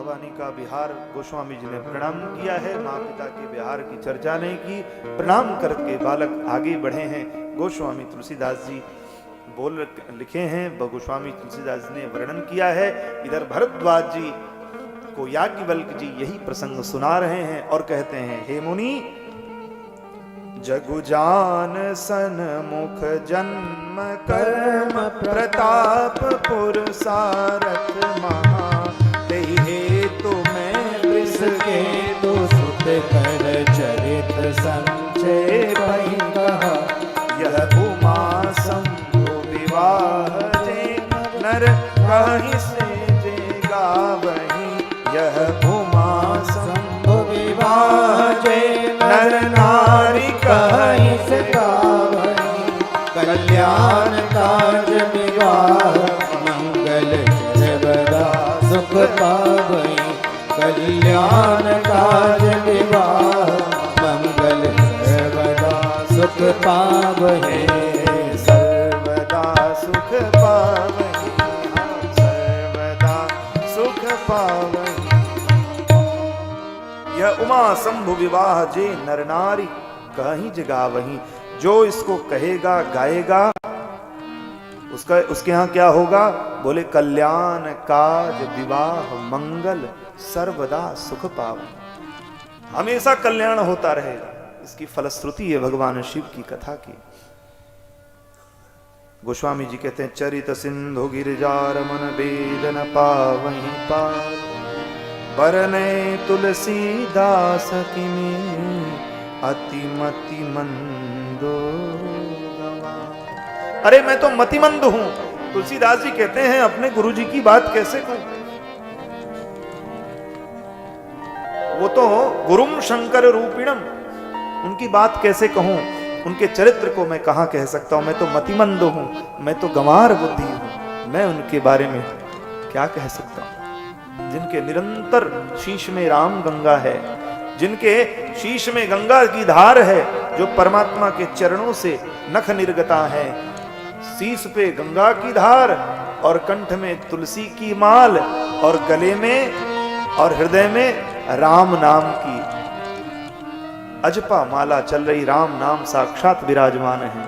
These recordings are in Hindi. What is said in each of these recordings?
भवानी का विहार गोस्वामी जी ने प्रणाम किया है। माँ पिता के विहार की चर्चा नहीं की, प्रणाम करके बालक आगे बढ़े हैं। गोस्वामी तुलसीदास जी लिखे हैं, गोस्वामी तुलसीदास ने वर्णन किया है। इधर भरद्वाज जी को याज्ञवल्क्य जी यही प्रसंग सुना रहे हैं और कहते हैं, हे मुनि, जगुजान सन्मुख जन्म कर्म प्रताप पुरसारथ महा, तेहि हेतु मैं वृष के तो सुत कर चरित संचय भई कहा, यह उमा शंभु विवाह जे नर कहीं से जे गावहीं, यह उमा शंभु विवाह जे नर नारी कहीं से गावहीं, कल्याण काज विवाह मंगल सर्वदा सुख पावई, कल्याण काज विवाह मंगल सर्वदा सुख पावई, सर्वदा सुख पावहीं, सर्वदा सुख पावहीं। यह उमा शंभु विवाह जे नर नारी कहीं जगावहीं, जो इसको कहेगा गाएगा उसके यहाँ क्या होगा? बोले कल्याण काज विवाह मंगल सर्वदा सुख पावहीं, हमेशा कल्याण होता रहेगा। इसकी फलश्रुति है भगवान शिव की कथा की। गोस्वामी जी कहते हैं, चरित सिंधु गिरिजारमन वेदन पावहीं पार, बरने तुलसीदास किमी अतिमति मंदो। अरे मैं तो मतिमंद हूं। तुलसीदास जी कहते हैं, अपने गुरु जी की बात कैसे कहूं? वो तो गुरुम शंकर रूपिणम, उनकी बात कैसे कहूं? उनके चरित्र को मैं कहां कह सकता हूं? मैं तो मतिमंद हूं, मैं तो गंवार बुद्धि हूं, मैं उनके बारे में क्या कह सकता हूं? जिनके निरंतर शीश में राम गंगा है, जिनके शीश में गंगा की धार है, जो परमात्मा के चरणों से नख निर्गता है, शीश पे गंगा की धार और कंठ में तुलसी की माल और गले में और हृदय में राम नाम की अजपा माला चल रही, राम नाम साक्षात विराजमान है।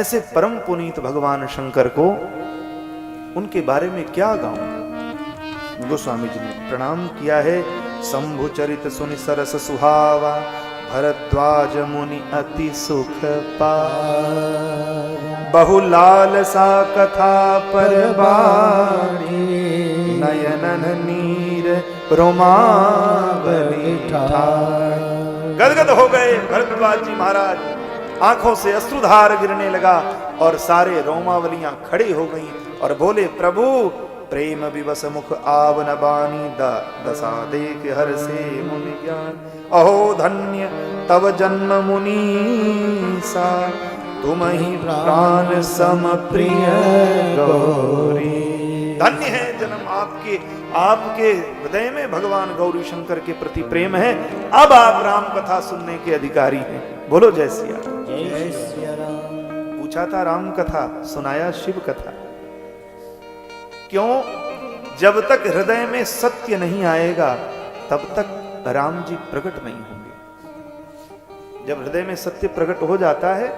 ऐसे परम पुनीत भगवान शंकर को उनके बारे में क्या गाऊं? गोस्वामी जी ने प्रणाम किया है। शंभु चरित सुनि सरस सुहावा, भरद्वाज मुनि अति सुख पावा, बहुलाल सा कथा पर बाणी, नयनन नीर रोमावली ठार। गदगद हो गए भरद्वाज जी महाराज, आंखों से अश्रुधार गिरने लगा और सारे रोमावलियां खड़ी हो गईं और बोले, प्रभु प्रेम विवश मुख आवन बानी, दशा देख हर से मुनि ज्ञान। अहो धन्य तव जन्म मुनीसा, तुम ही प्राण सम प्रिय गौरी। धन्य है जन्म आपके, आपके हृदय में भगवान गौरी शंकर के प्रति प्रेम है। अब आप राम कथा सुनने के अधिकारी हैं। बोलो जय सिया राम। पूछा था राम कथा, सुनाया शिव कथा। क्यों? जब तक हृदय में सत्य नहीं आएगा तब तक राम जी प्रकट नहीं होंगे। जब हृदय में सत्य प्रकट हो जाता है,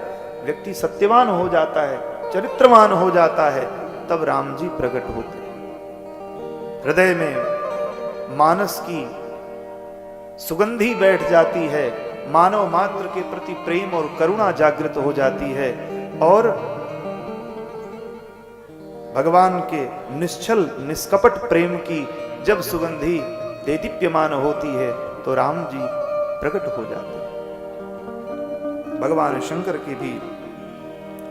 व्यक्ति सत्यवान हो जाता है, चरित्रवान हो जाता है, तब राम जी प्रकट होते हैं। हृदय में मानस की सुगंधी बैठ जाती है, मानव मात्र के प्रति प्रेम और करुणा जागृत हो जाती है, और भगवान के निश्चल निष्कपट प्रेम की जब सुगंधी देदीप्यमान होती है तो राम जी प्रकट हो जाते हैं। भगवान शंकर की भी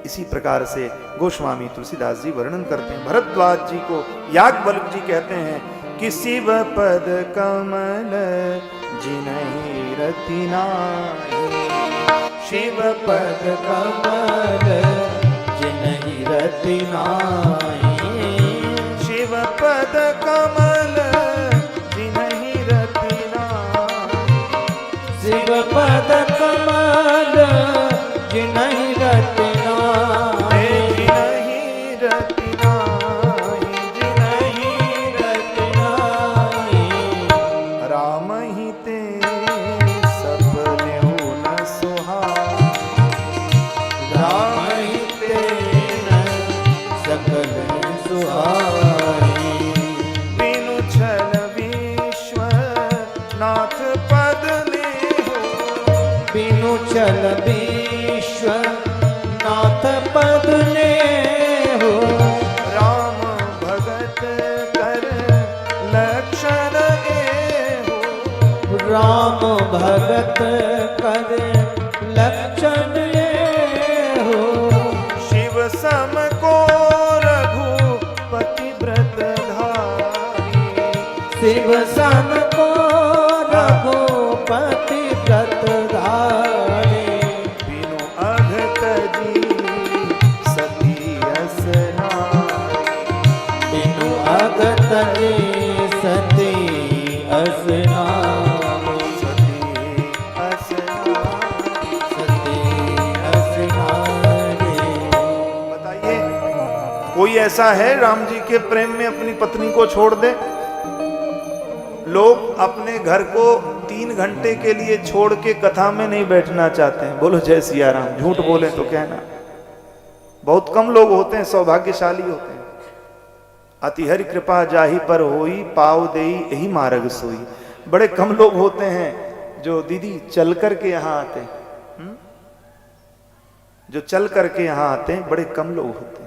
इसी प्रकार से गोस्वामी तुलसीदास जी वर्णन करते हैं। भरद्वाज जी को याज्ञवल्क्य जी कहते हैं कि शिव पद कमल जिनहि रति नाहि, शिव पद कमल जिनहि रति नाहि, शिव पद कमल जिनहि रति नाहि, शिव पद कमल जिनहि रति नाहि, जिनहि रति नाहि, जिनहि रति नाहि, चल विश्व नाथ पद ने हो। राम भगत कर लक्षण ए हो। राम भगत कर लक्षण ये हो। शिव सम को रघुपति व्रत धारी। शिव सन को रघुपति व्रत धारे। बिनु अघत जी सती अस नारी। बिनु अगत जी सती अस नारी। सती अस नारी। सती अस नारी। बताइए, कोई ऐसा है राम जी के प्रेम में अपनी पत्नी को छोड़ दे? लोग अपने घर को 3 घंटे के लिए छोड़ के कथा में नहीं बैठना चाहते हैं। बोलो जय सिया राम। झूठ बोले तो कहना, बहुत कम लोग होते हैं सौभाग्यशाली होते हैं। अति हरि कृपा जाहि पर होई, पाव देई यही मार्ग सोई। बड़े कम लोग होते हैं जो दीदी चल करके यहाँ आते हैं। जो चल करके यहाँ आते हैं, बड़े कम लोग होते हैं।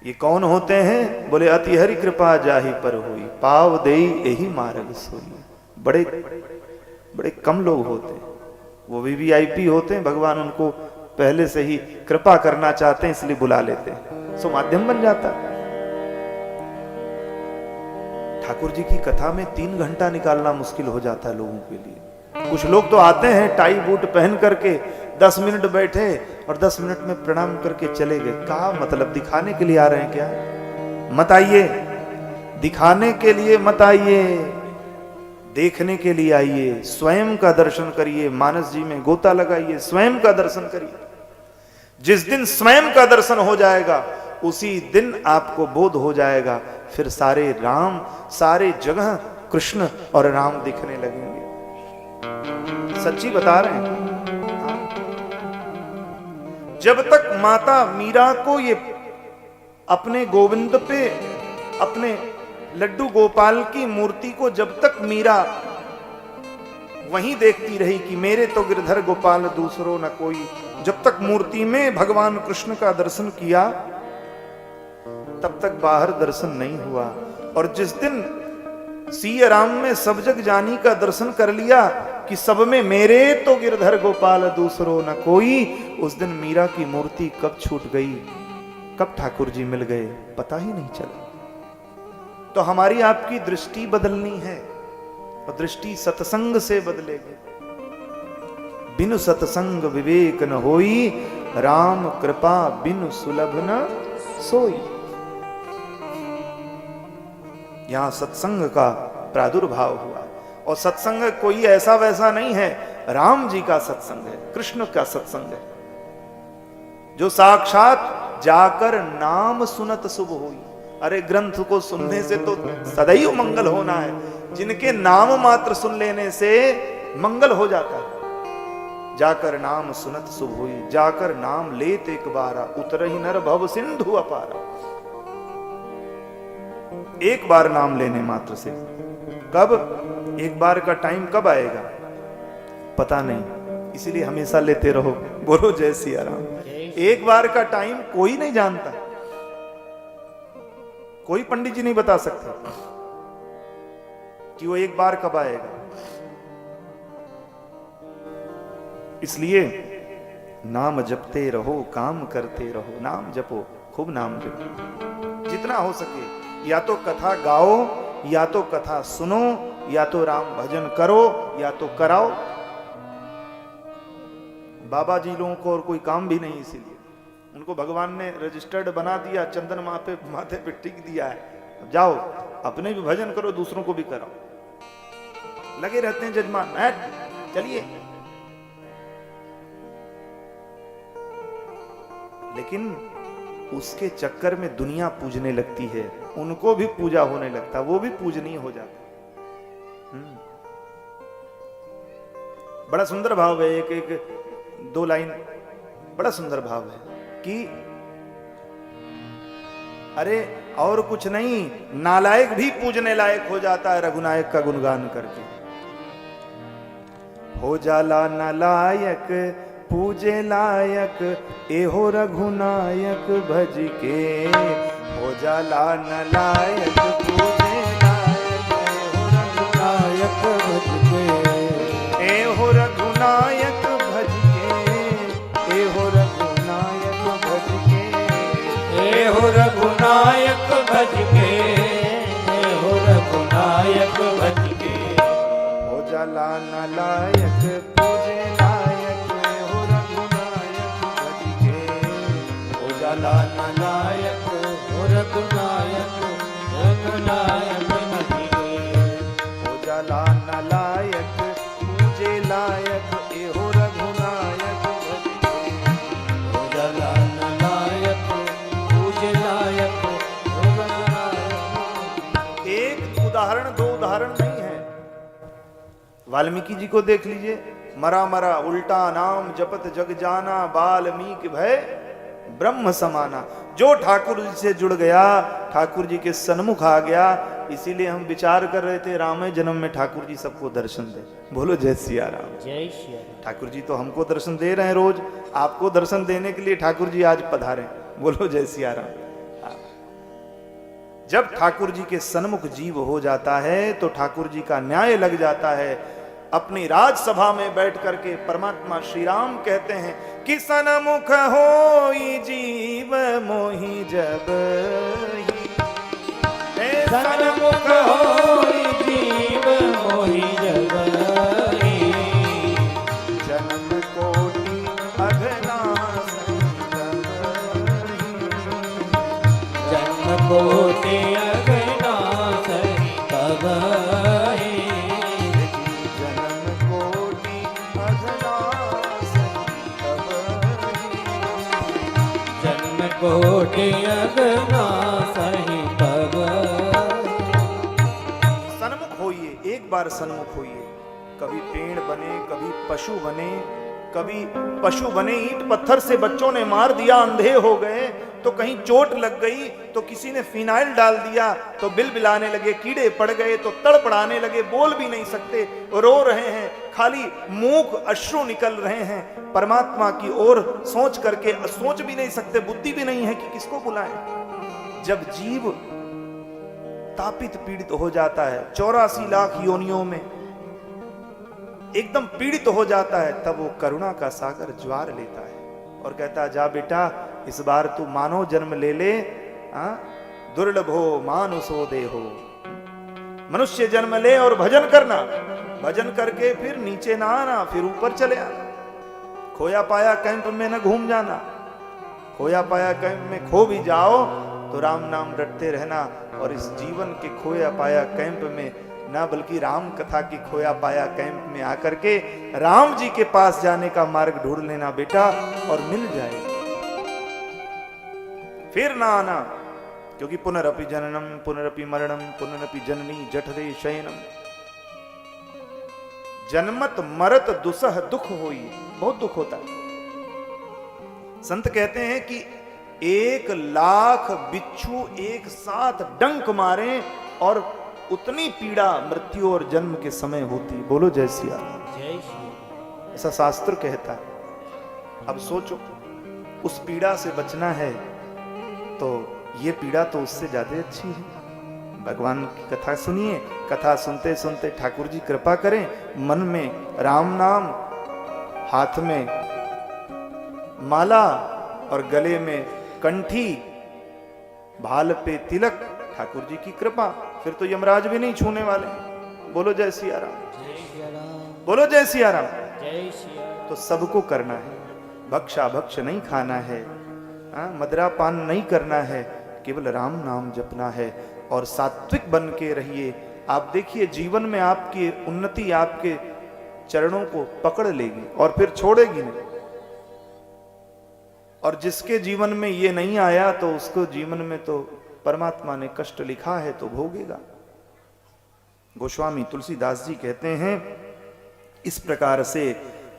ये कौन होते हैं? बोले अति हरि कृपा जाहि पर होई, पाव देई यही मार्ग सोई। बड़े बड़े कम लोग होते हैं। वो वीवीआईपी होते हैं, भगवान उनको पहले से ही कृपा करना चाहते हैं, इसलिए बुला लेते हैं, सो माध्यम बन जाता है। ठाकुर जी की कथा में 3 घंटा निकालना मुश्किल हो जाता है लोगों के लिए। कुछ लोग तो आते हैं टाई बूट पहन करके, 10 मिनट बैठे और 10 मिनट में प्रणाम करके चले गए। क्या मतलब, दिखाने के लिए आ रहे हैं क्या? मत आइए, दिखाने के लिए मत आइए, देखने के लिए आइए। स्वयं का दर्शन करिए, मानस जी में गोता लगाइए, स्वयं का दर्शन करिए। जिस दिन स्वयं का दर्शन हो जाएगा, उसी दिन आपको बोध हो जाएगा, फिर सारे राम, सारे जगह कृष्ण और राम दिखने लगेंगे। सच्ची बता रहे हैं। जब तक माता मीरा को ये अपने गोविंद पे, अपने लड्डू गोपाल की मूर्ति को जब तक मीरा वहीं देखती रही कि मेरे तो गिरधर गोपाल दूसरो न कोई, जब तक मूर्ति में भगवान कृष्ण का दर्शन किया, तब तक बाहर दर्शन नहीं हुआ। और जिस दिन सिया राम में सब जग जानी का दर्शन कर लिया कि सब में मेरे तो गिरधर गोपाल दूसरो न कोई, उस दिन मीरा की मूर्ति कब छूट गई, कब ठाकुर जी मिल गए, पता ही नहीं चला। तो हमारी आपकी दृष्टि बदलनी है, और दृष्टि सत्संग से बदलेगी। बिनु सत्संग विवेक न होई, राम कृपा बिनु सुलभ न सोई। यहां सत्संग का प्रादुर्भाव हुआ, और सत्संग कोई ऐसा वैसा नहीं है, राम जी का सत्संग है, कृष्ण का सत्संग है, जो साक्षात जाकर नाम सुनत शुभ होई। अरे ग्रंथ को सुनने से तो सदैव मंगल होना है, जिनके नाम मात्र सुन लेने से मंगल हो जाता है। जाकर नाम सुनत शुभ हुई, जाकर नाम लेत एक बारा, उतरहि नर भव सिंधु अपारा। एक बार नाम लेने मात्र से, कब, एक बार का टाइम कब आएगा पता नहीं, इसीलिए हमेशा लेते रहो। बोलो जय सिया राम। एक बार का टाइम कोई नहीं जानता, कोई पंडित जी नहीं बता सकते कि वो एक बार कब आएगा। इसलिए नाम जपते रहो, काम करते रहो, नाम जपो, खूब नाम जपो, जितना हो सके। या तो कथा गाओ, या तो कथा सुनो, या तो राम भजन करो, या तो कराओ। बाबा जी लोगों को और कोई काम भी नहीं, इसीलिए उनको भगवान ने रजिस्टर्ड बना दिया, चंदन माथे पे टिक दिया है। जाओ अपने भी भजन करो, दूसरों को भी कराओ। लगे रहते हैं जजमान, चलिए। लेकिन उसके चक्कर में दुनिया पूजने लगती है, उनको भी पूजा होने लगता, वो भी पूजनीय हो जाता। बड़ा सुंदर भाव है, एक 2 लाइन बड़ा सुंदर भाव है कि अरे और कुछ नहीं, नालायक भी पूजने लायक हो जाता है रघुनायक का गुणगान करके। हो जाला न लायक पूजे लायक, एहो रघुनायक भज के। हो जाला न लायक पूजे लायक, नायक भज के, एहो रघुनायक भज के, एहो रघुनायक भज के, एहो रघुनायक भज के, एहो रघुनायक भज के। हो जाला न लायक पूजे लायक, एहो रघुनायक भज के। हो जाला न नायक हो रघुनायक, रघुनायक भज के। हो जाला न लायक पूजे लायक, एहो रघुनायक भज के। हो जाला न लायक पूजे लायक, रघुनायक। एक उदाहरण दो उदाहरण नहीं है। वाल्मीकि जी को देख लीजिए, मरा मरा उल्टा नाम जपत जग जाना, वाल्मीकि भय ब्रह्म समाना। जो ठाकुर जी से जुड़ गया, ठाकुर जी के सन्मुख आ गया। इसीलिए हम विचार कर रहे थे रामे जन्म में ठाकुर जी सबको दर्शन दे। बोलो जय सिया राम। जय श्री राम। ठाकुर जी तो हमको दर्शन दे रहे हैं रोज, आपको दर्शन देने के लिए ठाकुर जी आज पधारे। बोलो जय सिया राम। जब ठाकुर जी के सन्मुख जीव हो जाता है तो ठाकुर जी का न्याय लग जाता है। अपनी राजसभा में बैठ करके परमात्मा श्री राम कहते हैं कि सन्मुख होई जीव मोहि जब ही, हे सन्मुख होई जीव मोहि जब ही, जन्म कोटि अघनास तब ही। जन्म कोटि अघनास तब ही, जन्म कोटि अघनास तब ही। जन्म कोटि अघनास तब। सन्मुख होइए, एक बार सन्मुख होइए। कभी पेड़ बने, कभी पशु बने, कभी पशु बने ईंट पत्थर से बच्चों ने मार दिया, अंधे हो गए। तो कहीं चोट लग गई तो किसी ने फिनाइल डाल दिया तो बिलबिलाने लगे, कीड़े पड़ गए तो तड़पड़ाने लगे, बोल भी नहीं सकते, रो रहे हैं, खाली मूक अश्रु निकल रहे हैं। परमात्मा की ओर सोच करके सोच भी नहीं सकते, बुद्धि भी नहीं है कि किसको बुलाएं। जब जीव तापित पीड़ित हो जाता है, 84 लाख योनियों में एकदम पीड़ित हो जाता है, तब वो करुणा का सागर ज्वार लेता है और कहता है, जा बेटा इस बार तू मानव जन्म ले ले। दुर्लभो मानुषो देहो, मनुष्य जन्म ले और भजन करना। भजन करके फिर नीचे ना आना, फिर ऊपर चले आना। खोया पाया कैंप में न घूम जाना। खोया पाया कैंप में खो भी जाओ तो राम नाम रटते रहना। और इस जीवन के खोया पाया कैंप में ना, बल्कि राम कथा की खोया पाया कैंप में आकर के राम जी के पास जाने का मार्ग ढूंढ लेना बेटा, और मिल जाए। फिर ना आना, क्योंकि पुनरपि जननम पुनरपि मरणम पुनरपि जननी जठरे शयनम। जन्मत मरत दुसह दुख होई, बहुत दुख होता है। संत कहते हैं कि 1,00,000 बिच्छू एक साथ डंक मारे और उतनी पीड़ा मृत्यु और जन्म के समय होती। बोलो जय सिया राम। जय श्री। ऐसा शास्त्र कहता है। अब सोचो, उस पीड़ा से बचना है तो ये पीड़ा तो उससे ज्यादा अच्छी है। भगवान की कथा सुनिए, कथा सुनते सुनते ठाकुर जी कृपा करें, मन में राम नाम, हाथ में माला और गले में कंठी, भाल पे तिलक, ठाकुर जी की कृपा, फिर तो यमराज भी नहीं छूने वाले। बोलो जय सिया राम। जय श्री राम। बोलो जय सिया राम। जय श्री राम। तो सबको करना है, भक्षा भक्ष नहीं खाना है, मदरा पान नहीं करना है, केवल राम नाम जपना है और सात्विक बन के रहिए। आप देखिए जीवन में आपकी उन्नति आपके चरणों को पकड़ लेगी और फिर छोड़ेगी नहीं। और जिसके जीवन में ये नहीं आया तो उसको जीवन में तो परमात्मा ने कष्ट लिखा है तो भोगेगा। गोस्वामी तुलसीदास जी कहते हैं इस प्रकार से,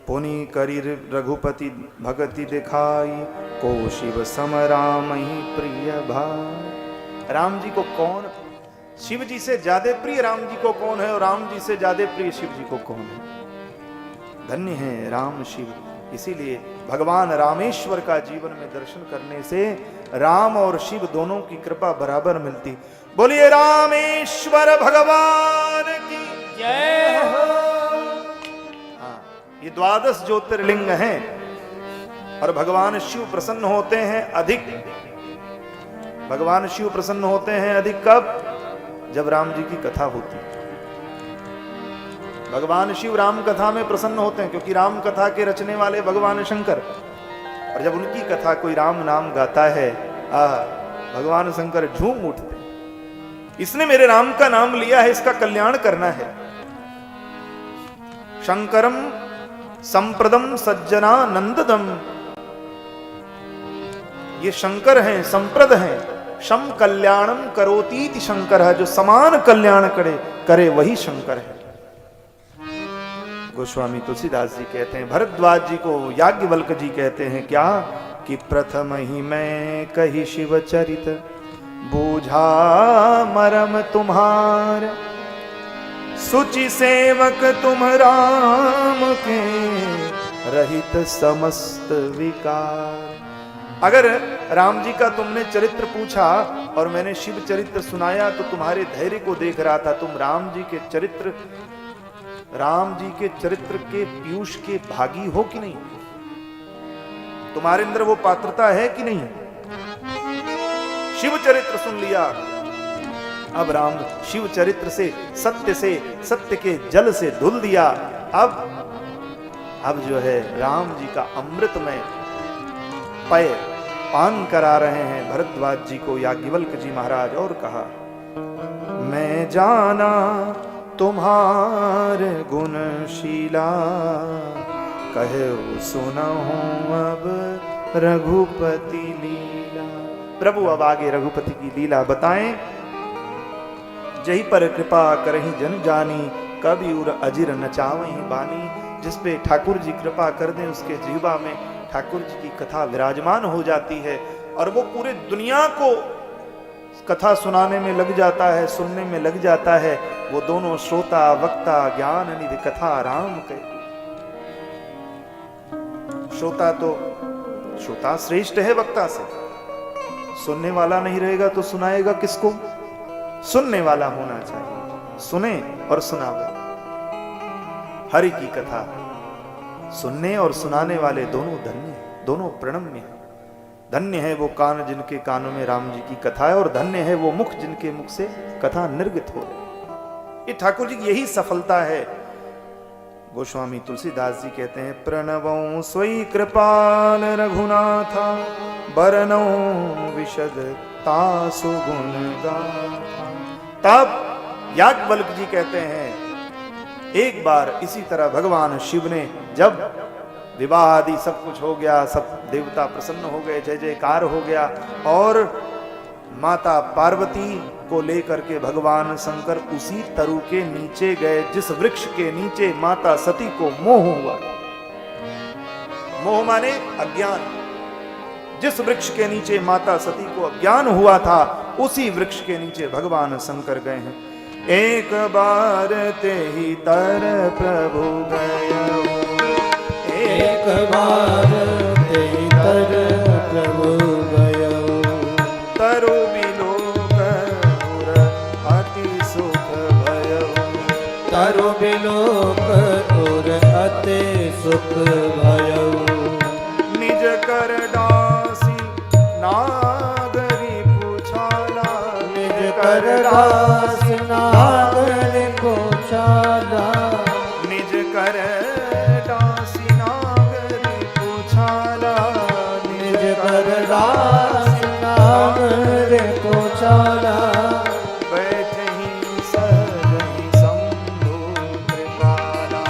पुनि करी रघुपति भगति दिखाई, को शिव सम राम ही प्रिय भाई। राम जी को कौन, शिव जी से ज्यादा प्रिय राम जी को कौन है और राम जी से ज्यादा प्रिय शिव जी को कौन है? धन्य है राम शिव। इसीलिए भगवान रामेश्वर का जीवन में दर्शन करने से राम और शिव दोनों की कृपा बराबर मिलती। बोलिए रामेश्वर भगवान की जय हो। हाँ, ये 12 ज्योतिर्लिंग हैं और भगवान शिव प्रसन्न होते हैं अधिक। भगवान शिव प्रसन्न होते हैं अधिक कब? जब राम जी की कथा होती है। भगवान शिव राम कथा में प्रसन्न होते हैं क्योंकि राम कथा के रचने वाले भगवान शंकर, और जब उनकी कथा कोई राम नाम गाता है भगवान शंकर झूम उठते हैं। इसने मेरे राम का नाम लिया है, इसका कल्याण करना है। शंकरम संप्रदम सज्जना नंददम, ये शंकर हैं, संप्रद हैं। शम कल्याणम करोतीति शंकर है, जो समान कल्याण करे वही शंकर है। गोस्वामी तुलसीदास जी कहते हैं, भरद्वाज जी को याज्ञवल्क जी कहते हैं क्या कि प्रथम ही मैं कही शिव चरित बूझा मरम तुम्हार, सुचि सेवक तुम राम के रहित समस्त विकार। अगर राम जी का तुमने चरित्र पूछा और मैंने शिव चरित्र सुनाया तो तुम्हारे धैर्य को देख रहा था। तुम राम जी के चरित्र के पीयूष के भागी हो कि नहीं? तुम्हारे अंदर वो पात्रता है कि नहीं? शिव चरित्र सुन लिया, अब राम शिव चरित्र से सत्य के जल से धुल दिया। अब जो है राम जी का अमृतमय पेय पान करा रहे हैं भरद्वाज जी को याज्ञवल्क जी महाराज। और कहा, मैं जाना तुम्हार गुणशीला, कहे सुनहूं अब रघुपति लीला। प्रभु अब आगे रघुपति की लीला बताएं। जही पर कृपा करही जन जानी, कभी उर अजिर नचावही बानी। जिस पे ठाकुर जी कृपा कर दें उसके जीवा में ठाकुर जी की कथा विराजमान हो जाती है और वो पूरे दुनिया को कथा सुनाने में लग जाता है, सुनने में लग जाता है। वो दोनों श्रोता वक्ता ज्ञान निधि कथा राम के। श्रोता श्रेष्ठ है वक्ता से। सुनने वाला नहीं रहेगा तो सुनाएगा किसको? सुनने वाला होना चाहिए, सुने और सुनावे। हरि की कथा सुनने और सुनाने वाले दोनों धन्य हैं, दोनों प्रणम्य हैं। धन्य है वो कान जिनके कानों में राम जी की कथा है और धन्य है वो मुख जिनके मुख से कथा निर्गत हो रही। ये ठाकुर जी की यही सफलता है। गोस्वामी तुलसीदास जी कहते हैं, प्रणवों सोई कृपाल रघुनाथा, बरनौ विशद तासु गुण गाथा। तब याज्ञवल्क जी कहते हैं, एक बार इसी तरह भगवान शिव ने जब विवाह आदि सब कुछ हो गया, सब देवता प्रसन्न हो गए, जय जयकार हो गया और माता पार्वती को लेकर के भगवान शंकर उसी तरु के नीचे गए जिस वृक्ष के नीचे माता सती को मोह हुआ। मोह माने अज्ञान। जिस वृक्ष के नीचे माता सती को अज्ञान हुआ था उसी वृक्ष के नीचे भगवान शंकर गए हैं। एक बार ते ही तर प्रभु गए, एक बार ते ही तर प्रभु गए, तरु बिलोक उर अति सुख भयो, तरु बिलोक उर अति सुख भयो। निज कर दासी नागरी पुछाला, निज कर दास नागरी पुछाला, निज कर दासी नागरी पुछाला, निज कर दास नागरी पुछाला। बैठे ही सहज शंभु कृपाला,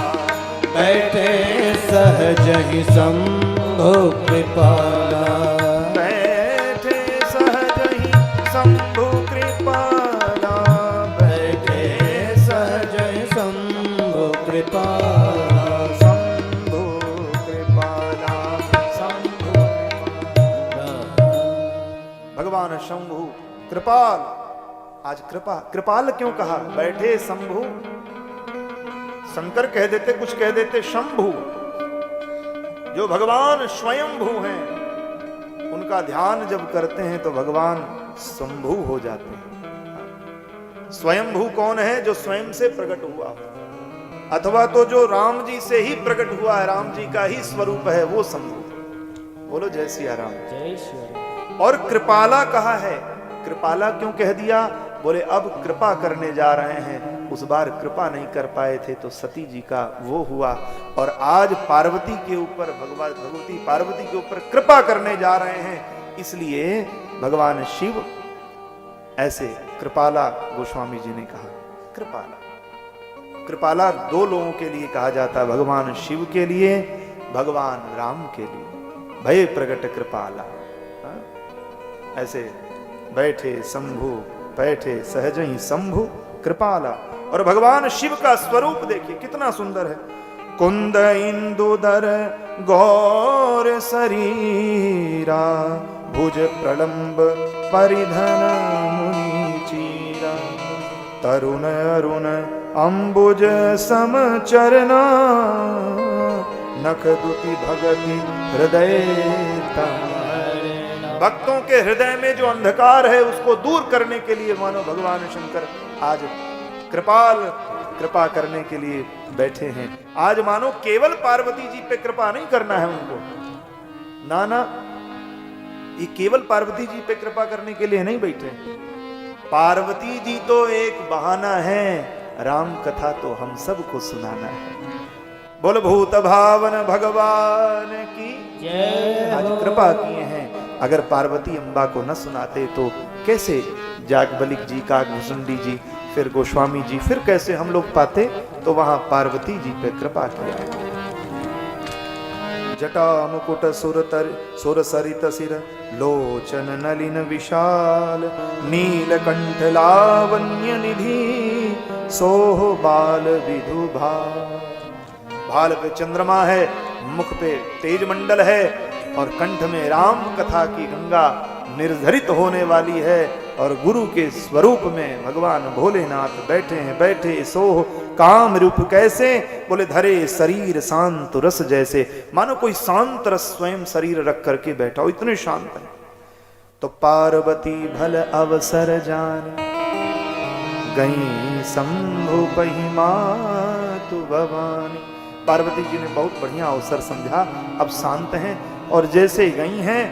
बैठे सहज ही शंभु कृपाला, बैठे सहज ही शंभु कृपाला, बैठे सहज ही शंभु कृपाला, शंभु कृपाला, शंभु कृपाला। भगवान शंभु कृपाल। आज कृपाल क्यों कहा? बैठे शंभु शंकर कह देते, कुछ कह देते शंभु, जो भगवान स्वयंभू हैं, उनका ध्यान जब करते हैं तो भगवान शंभु हो जाते हैं। स्वयंभू कौन है? जो स्वयं से प्रकट हुआ, अथवा तो जो राम जी से ही प्रकट हुआ है, राम जी का ही स्वरूप है, वो शंभु। बोलो जय सिया राम। जय श्री राम। और कृपाला कहा है। कृपाला क्यों कह दिया? बोले अब कृपा करने जा रहे हैं, उस बार कृपा नहीं कर पाए थे तो सती जी का वो हुआ, और आज पार्वती के ऊपर भगवती पार्वती के ऊपर कृपा करने जा रहे हैं, इसलिए भगवान शिव ऐसे कृपाला गोस्वामी जी ने कहा। कृपाला, कृपाला दो लोगों के लिए कहा जाता है, भगवान शिव के लिए, भगवान राम के लिए। भय प्रगट कृपाला, ऐसे बैठे शंभु बैठे सहज ही शंभु कृपाला। और भगवान शिव का स्वरूप देखिए कितना सुंदर है। कुंद इंदुदर गौर शरीरा, भुज प्रलंब परिधन मुनि चीरा, तरुण अरुण अंबुज समचरना, नख दुति भगति हृदय तमरना। भक्तों के हृदय में जो अंधकार है उसको दूर करने के लिए मानो भगवान शंकर आज कृपा करने के लिए बैठे हैं। आज मानो केवल पार्वती जी पे कृपा नहीं करना है उनको, ना ना, ये केवल पार्वती जी पे कृपा करने के लिए नहीं बैठे। पार्वती जी तो एक बहाना है, राम कथा तो हम सबको सुनाना है। बोल भूत भावन भगवान की जय। आज कृपा किए हैं। अगर पार्वती अम्बा को न सुनाते तो कैसे जागबलिक जी, काकभूषुंडी जी, फिर गोस्वामी जी, फिर कैसे हम लोग पाते? तो वहां पार्वती जी पे कृपा किया। जटा मुकुट सुर सरित सिर, लोचन नलिन विशाल, नीलकंठ लावण्य निधि, सोह बाल विधु भाल पे चंद्रमा है, मुख पे तेज मंडल है, और कंठ में राम कथा की गंगा निर्धरित होने वाली है, और गुरु के स्वरूप में भगवान भोलेनाथ बैठे हैं। बैठे सोह काम रूप कैसे? बोले धरे शरीर शांत रस जैसे, मानो कोई शांत रस स्वयं शरीर रख करके बैठा हो, इतने शांत है। तो पार्वती भल अवसर जान, गई शंभु पहि मातु भवानी। पार्वती जी ने बहुत बढ़िया अवसर समझा, अब शांत हैं, और जैसे ही गई हैं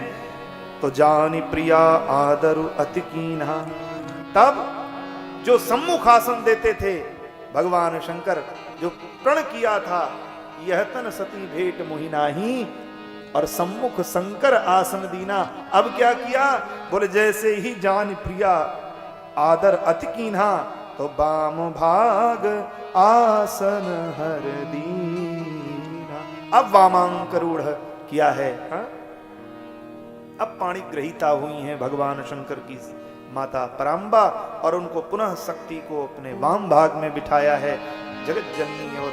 तो जानी प्रिया आदरु अति कीन्हा। तब जो सम्मुख आसन देते थे भगवान शंकर, जो प्रण किया था, यह तन सती भेंट मोहि नाही, और सम्मुख शंकर आसन दीना। अब क्या किया? बोले जैसे ही जान प्रिया आदर अति कीन्हा, तो बाम भाग आसन हर दीना। अब वामांक रूढ़ किया है, हा? अब पाणी ग्रहीता हुई हैं भगवान शंकर की माता पराम्बा, और उनको पुनः शक्ति को अपने वाम भाग में बिठाया है। जगत जननी और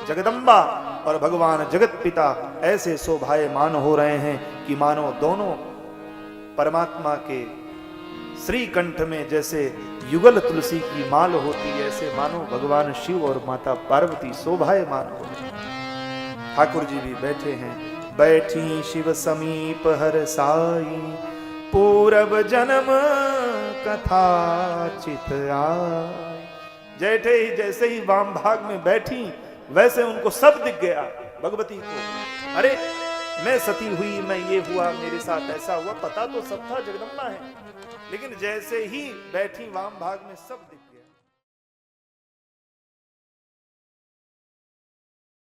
जगदम्बा और भगवान जगत पिता ऐसे शोभायमान हो रहे हैं कि मानो दोनों परमात्मा के श्री कंठ में जैसे युगल तुलसी की माल होती है, ऐसे मानो भगवान शिव और माता पार्वती शोभायमान हो रहे हैं। ठाकुर जी भी बैठे हैं। बैठी शिव समीप हर साई, पूरब जन्म कथा चित आय। जैसे ही वाम भाग में बैठी, वैसे उनको सब दिख गया भगवती को। अरे मैं सती हुई, मैं ये हुआ, मेरे साथ ऐसा हुआ, पता तो सब था जगदम्बा है, लेकिन जैसे ही बैठी वाम भाग में सब दिख